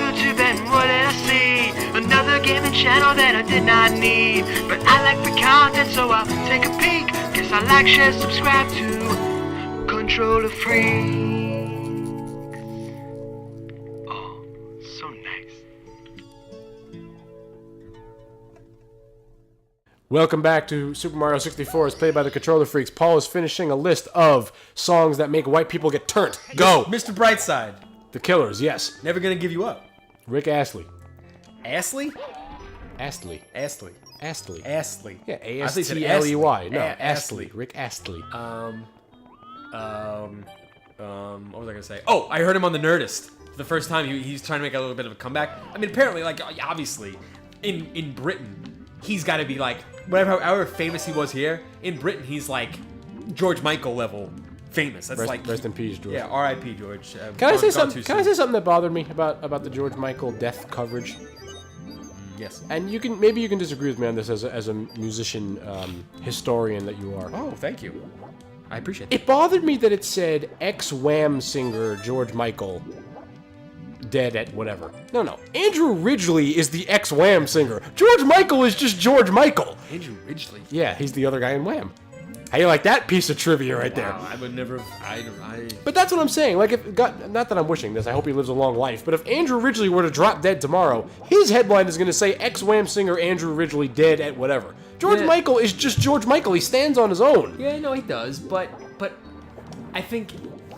YouTube and what did I see? Another gaming channel that I did not need. But I like the content, so I'll take a peek. Guess I like, share, subscribe to Controller Freaks. Oh, so nice. Welcome back to Super Mario 64 as played by the Controller Freaks. Paul is finishing a list of songs that make white people get turned. Go! Mr. Brightside. The Killers, yes. Never Gonna Give You Up. Rick Astley. Astley? Astley. Astley. Astley. Astley. Yeah, A-S-T-L-E-Y. No, Astley. Rick Astley. What was I gonna say? Oh, I heard him on the Nerdist. For the first time, he's trying to make a little bit of a comeback. I mean, apparently, like, obviously, in Britain, he's got to be like, however famous he was here, in Britain, he's like George Michael level famous. That's rest in peace, George. Yeah, R.I.P. George. Can I say something? Can I say something that bothered me about the George Michael death coverage? Yes. And maybe you can disagree with me on this as a musician historian that you are. Oh, thank you. I appreciate that. It bothered me that it said ex-Wham singer George Michael dead at whatever. No. Andrew Ridgeley is the ex-Wham singer. George Michael is just George Michael. Andrew Ridgeley? Yeah, he's the other guy in Wham. How you like that piece of trivia right there? Wow, I would never. But that's what I'm saying. Like, not that I'm wishing this. I hope he lives a long life. But if Andrew Ridgeley were to drop dead tomorrow, his headline is going to say ex-Wham singer Andrew Ridgeley dead at whatever. George Michael is just George Michael. He stands on his own. Yeah, no, he does. But I think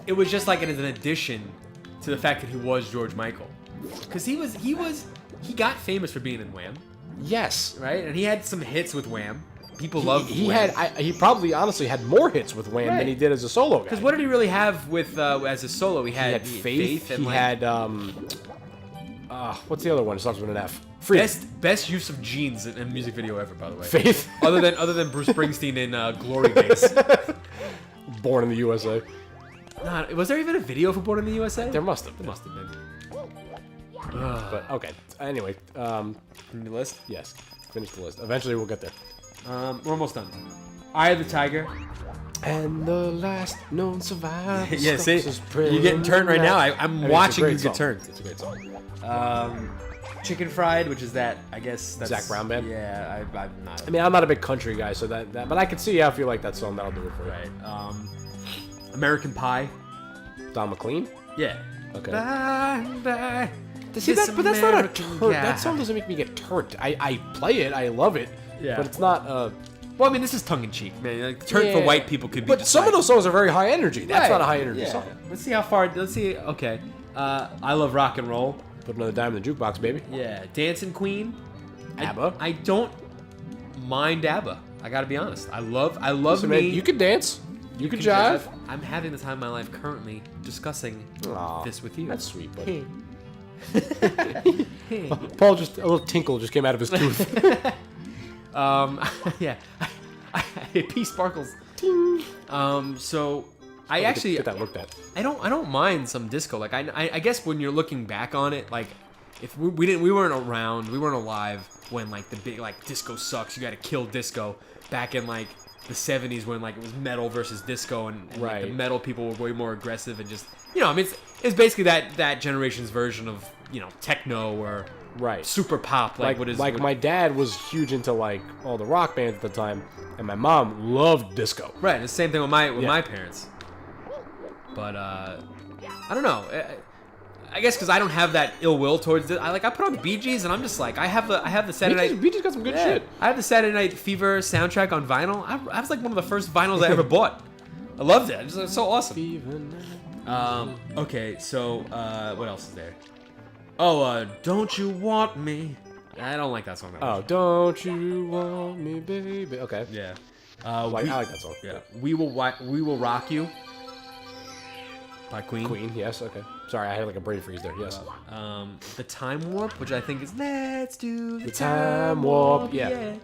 it was just like an addition to the fact that he was George Michael, because he got famous for being in Wham. Yes. Right, and he had some hits with Wham. People loved He Wham. he probably honestly had more hits with Wham than he did as a solo guy. Because what did he really have with as a solo? He had Faith. And he had what's the other one? It starts with an F. Freedom. Best use of jeans in a music video ever, by the way. Faith. other than Bruce Springsteen in Glory Days. Born in the USA. Nah, was there even a video for Born in the USA? There must have been. But okay. Anyway, the list. yes, finish the list. Eventually, we'll get there. We're almost done. Eye of the Tiger. And the last known survivor. Yeah, see, you're getting turned right now. I'm watching you get turned. It's a great song. Chicken Fried, which is that, I guess that's Zac Brown Band. Yeah, I'm not. I mean, I'm not a big country guy, so that but I can see how if you like that song, that'll do it for you. Right. American Pie. Don McLean. Yeah. Okay. Bye. See that, but that's not a turn. That song doesn't make me get turned. I play it, I love it. Yeah. But it's not. Well, I mean, this is tongue in cheek, man. Like, turn for white people could be. But just some like, of those songs are very high energy. That's not a high energy yeah. song. Let's see how far. Let's see. Okay. I Love Rock and Roll. Put another dime in the jukebox, baby. Yeah. Dancing Queen. ABBA. I don't mind ABBA. I gotta be honest. I love Listen, me. man, you can dance. You can jive. jive. I'm having the time of my life currently discussing this with you. That's sweet, buddy. Paul just a little tinkle just came out of his tooth. Yeah. Pee sparkles. So I actually get that looked at. I don't mind some disco. Like I guess when you're looking back on it, like if we weren't around, we weren't alive when like the big like disco sucks. You got to kill disco back in like the 70s when like it was metal versus disco and like, the metal people were way more aggressive and just I mean it's basically that generation's version of techno or super pop like my dad was huge into like all the rock bands at the time and my mom loved disco. Right, the same thing with my parents. But I don't know. I guess because I don't have that ill will towards it. I put on the Bee Gees and I'm just like I have the Saturday Night. Bee Gees got some good shit. I have the Saturday Night Fever soundtrack on vinyl. I was like one of the first vinyls I ever bought. I loved it. It's so awesome. Okay, so what else is there? Oh, Don't You Want Me? I don't like that song that much. Oh, Don't You Want Me, Baby? Okay. Yeah. I like that song. Yeah. We Will Rock You by Queen. Queen, yes, okay. Sorry, I had like a brain freeze there, yes. The Time Warp, which I think is Let's Do the Time Warp, yeah.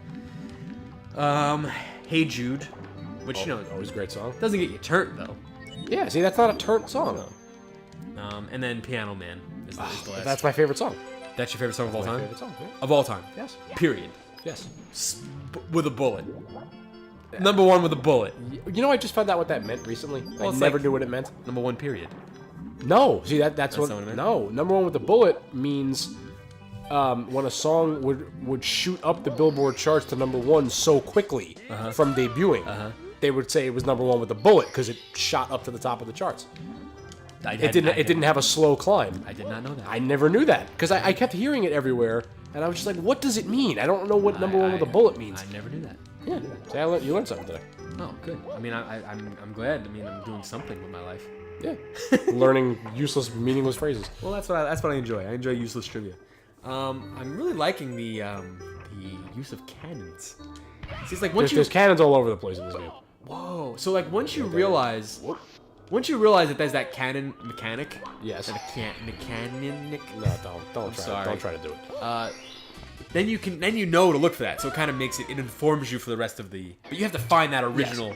Hey Jude, which always a great song. Doesn't get you turned though. Yeah, see, that's not a turnt song. And then Piano Man is the last. That's my favorite song. That's your favorite song of all time? My favorite song, yeah. Of all time? Yes. Period. Yes. With a bullet. Number one with a bullet. You know, I just found out what that meant recently. Well, I never knew what it meant. Number one, period. No, see that's not what. what it meant? No, number one with the bullet means when a song would shoot up the Billboard charts to number one so quickly from debuting. They would say it was number one with a bullet because it shot up to the top of the charts. It didn't have a slow climb. I did not know that. I never knew that because I kept hearing it everywhere, and I was just like, "What does it mean? I don't know what number one with a bullet means." I never knew that. Yeah, see, you learned something today. Oh, good. I mean, I'm glad. I mean, I'm doing something with my life. Yeah, learning useless, meaningless phrases. Well, that's what I enjoy. I enjoy useless trivia. I'm really liking the use of cannons. It's like There's cannons all over the place in this game. Whoa! So like once you realize that there's that cannon mechanic. Yes. And a mechanic. No, don't try to do it. Then you know to look for that. So it kind of makes it informs you for the rest of the. But you have to find that original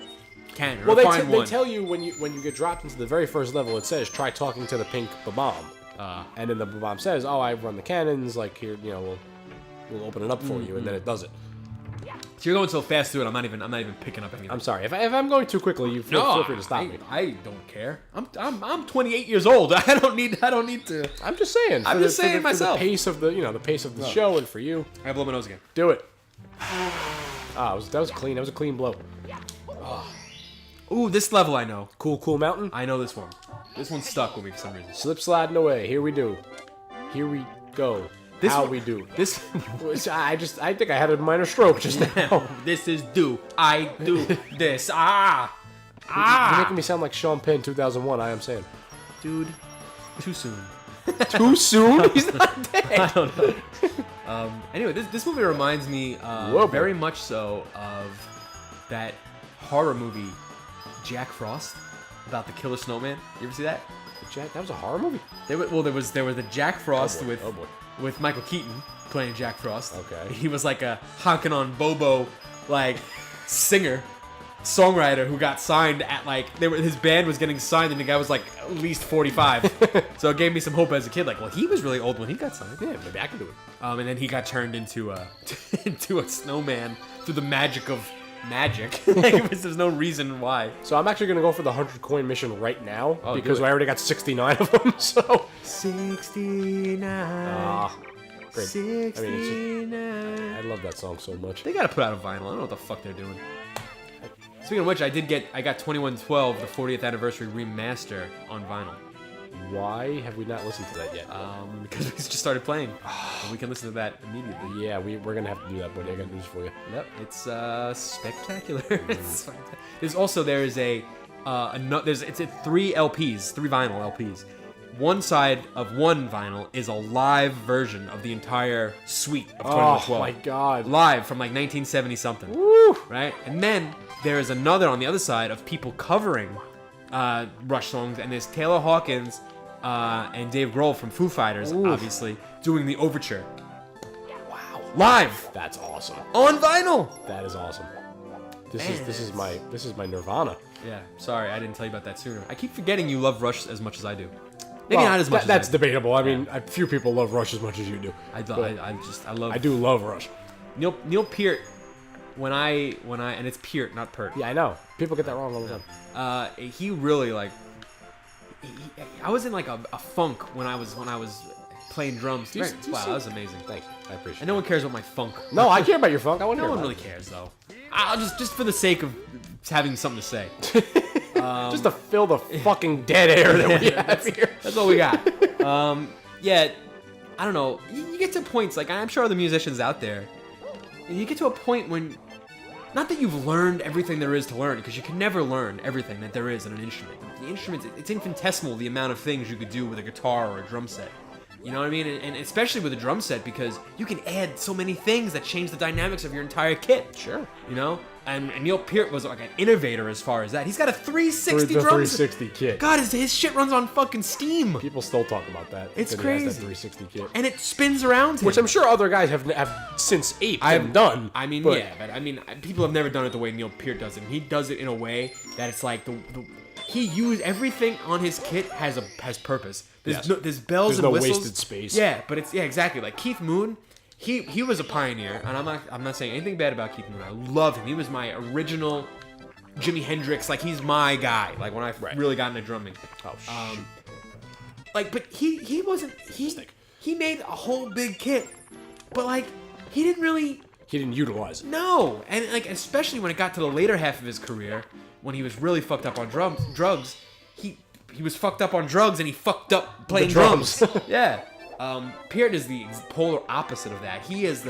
cannon. Well, find they tell you when you get dropped into the very first level, it says try talking to the pink bomb. And then the bomb says, "Oh, I run the cannons. Like here, we'll open it up for you," and then it does it. So you're going so fast through it. I'm not even picking up anything. I'm sorry if I'm going too quickly. You feel free to stop me. I don't care. I'm 28 years old. I don't need to. I'm just saying. I'm just saying myself. For the pace of the pace of the show, and for you. I blow my nose again. Do it. That was clean. That was a clean blow. Ooh, this level I know. Cool mountain. I know this one. This one stuck with me for some reason. Slip sliding away. Here we do. Here we go. We do. This. I think I had a minor stroke just now. This is do. I do this. You're making me sound like Sean Penn 2001. I am saying. Dude, too soon. Too soon? He's not dead. I don't know. Anyway, this movie reminds me very much so of that horror movie, Jack Frost, about the killer snowman. You ever see that? That was a horror movie? There was the Jack Frost Oh boy. with Michael Keaton playing Jack Frost. Okay. He was like a honking on Bobo like songwriter who got signed at his band was getting signed and the guy was like at least 45. So it gave me some hope as a kid. Like, well, he was really old when he got signed. Yeah, maybe I can do it. And then he got turned into a snowman through the magic of magic. There's no reason why. So I'm actually going to go for the 100 coin mission right now because do it. I already got 69 of them. So 69. great. 69. I love that song so much. They gotta put out a vinyl. I don't know what the fuck they're doing. Speaking of which, I got 2112, the 40th anniversary remaster on vinyl. Why have we not listened to that yet? Because we just started playing. And we can listen to that immediately. Yeah, we're gonna have to do that, buddy. I got news for you. Yep, it's spectacular. There's three LPs, three vinyl LPs. One side of one vinyl is a live version of the entire suite of 2112. Oh my god. Live from like 1970 something. Woo! Right? And then there is another on the other side of people covering Rush songs, and there's Taylor Hawkins and Dave Grohl from Foo Fighters, obviously, doing the overture. Wow. Live! That's awesome. On vinyl! That is awesome. This is my Nirvana. Yeah, sorry, I didn't tell you about that sooner. I keep forgetting you love Rush as much as I do. Maybe not as much as that's I do. debatable. I mean, few people love Rush as much as you do. I love. I do love Rush. Neil Peart. When I and it's Peart, not Pert. Yeah, I know. People get that wrong all the time. He really I was in like a funk when I was playing drums. Wow, that was amazing. Thanks, I appreciate it. And no one cares about my funk. No, I care about your funk. I want to No hear one about really cares though. I'll just for the sake of having something to say. just to fill the fucking dead air that we have here. That's all we got. Yeah, I don't know. You get to points, like I'm sure other musicians out there, and you get to a point when, not that you've learned everything there is to learn, because you can never learn everything that there is in an instrument. The instruments, it's infinitesimal the amount of things you could do with a guitar or a drum set. You know what I mean? And especially with a drum set, because you can add so many things that change the dynamics of your entire kit. Sure. You know? And Neil Peart was like an innovator as far as that. He's got a 360 the drum 360 kit. God, his shit runs on fucking Steam. People still talk about that. It's that he has crazy. that 360 kit. And it spins around him. Which I'm sure other guys have since aped and done. I mean, but yeah, but I mean, people have never done it the way Neil Peart does it. And he does it in a way that it's like he used everything on his kit has purpose. There's there's bells and whistles. Wasted space. Yeah, but it's exactly like Keith Moon. He was a pioneer, and I'm not saying anything bad about Keith Moon. I love him. He was my original Jimi Hendrix. Like he's my guy. Like when I really got into drumming. Oh shit. like, but he wasn't he made a whole big kit, but like he didn't really. He didn't utilize it. No, and like especially when it got to the later half of his career, when he was really fucked up on drugs, he was fucked up on drugs and he fucked up playing drums. Yeah, Peart is the polar opposite of that. He is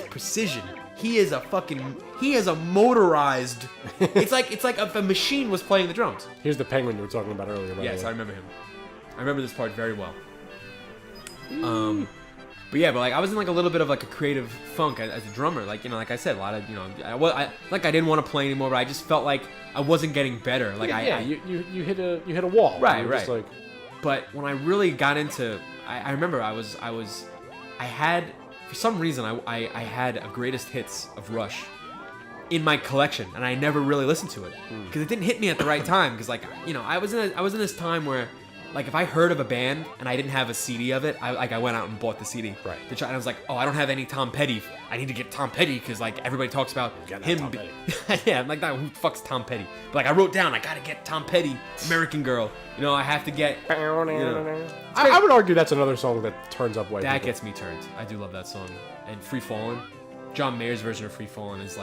precision. He is a motorized. It's like if a machine was playing the drums. Here's the penguin you were talking about earlier. Yes, I remember him. I remember this part very well. But yeah, but like I was in like a little bit of like a creative funk as a drummer. Like like I said, a lot of I didn't want to play anymore, but I just felt like I wasn't getting better. Like you hit a wall. Right. Just like... But when I really got into, I remember I had for some reason I had a greatest hits of Rush in my collection, and I never really listened to it because it didn't hit me at the right time. Because like I was in this time where. Like, if I heard of a band and I didn't have a CD of it, I went out and bought the CD. Right. And I was like, oh, I don't have any Tom Petty. I need to get Tom Petty because, like, everybody talks about him. Tom Petty. Yeah, I'm like, who the fuck's Tom Petty? But, like, I wrote down, I gotta get Tom Petty, American Girl. I have to get, I would argue that's another song that turns up white That people. gets me turned. I do love that song. And Free Fallin', John Mayer's version of Free Fallin' is,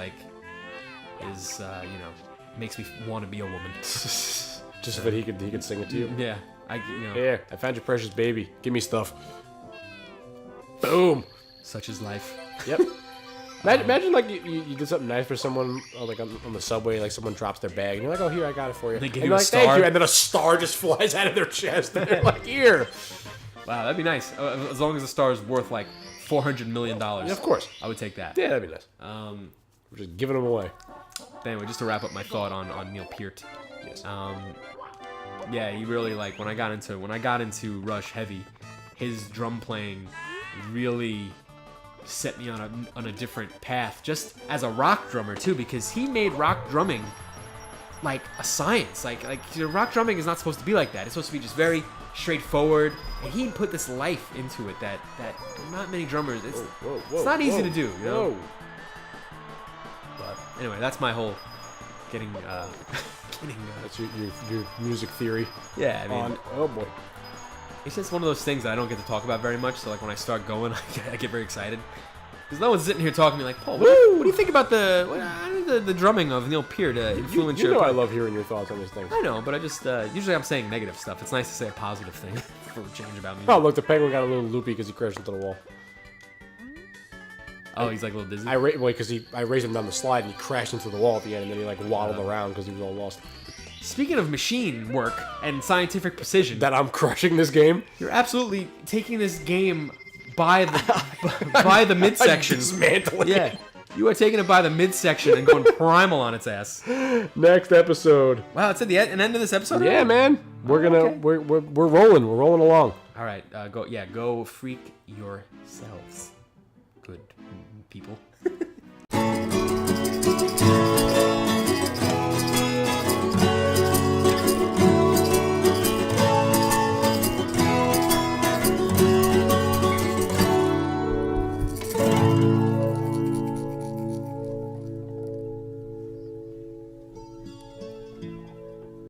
makes me want to be a woman. Just so that he could sing it to you. Yeah. Yeah, I found your precious baby. Give me stuff. Boom. Such is life. Yep. Imagine like you did something nice for someone, like on the subway, like someone drops their bag, and you're like, oh, here, I got it for you. They give and you a like, star. Thank you, and then a star just flies out of their chest, and they're like, here. Wow, that'd be nice. As long as the star is worth like $400 million. Yeah, of course. I would take that. Yeah, that'd be nice. We're just giving them away. But anyway, just to wrap up my thought on Neil Peart. Yes. Yeah, he really when I got into Rush heavy, his drum playing really set me on a different path, just as a rock drummer too, because he made rock drumming like a science. Like rock drumming is not supposed to be like that. It's supposed to be just very straightforward, and he put this life into it that not many drummers. It's not easy to do, But anyway, that's my whole getting. That's your music theory. Yeah, I mean, oh boy, it's just one of those things that I don't get to talk about very much. So like when I start going, I get very excited because no one's sitting here talking to me like, Paul, what do you think about the drumming of Neil Peart? Influence you know I love hearing your thoughts on these things. I know, but I just usually I'm saying negative stuff. It's nice to say a positive thing for a change about me. Oh, look, the penguin got a little loopy because he crashed into the wall. Oh, he's like a little dizzy. I raised him down the slide and he crashed into the wall at the end, and then he like waddled around because he was all lost. Speaking of machine work and scientific precision, That I'm crushing this game. you're absolutely taking this game by the midsection. Dismantling. Yeah, you are taking it by the midsection and going primal on its ass. Next episode. Wow, it's at the end of this episode. Yeah, man. We're rolling. We're rolling along. All right, go freak yourselves, good people.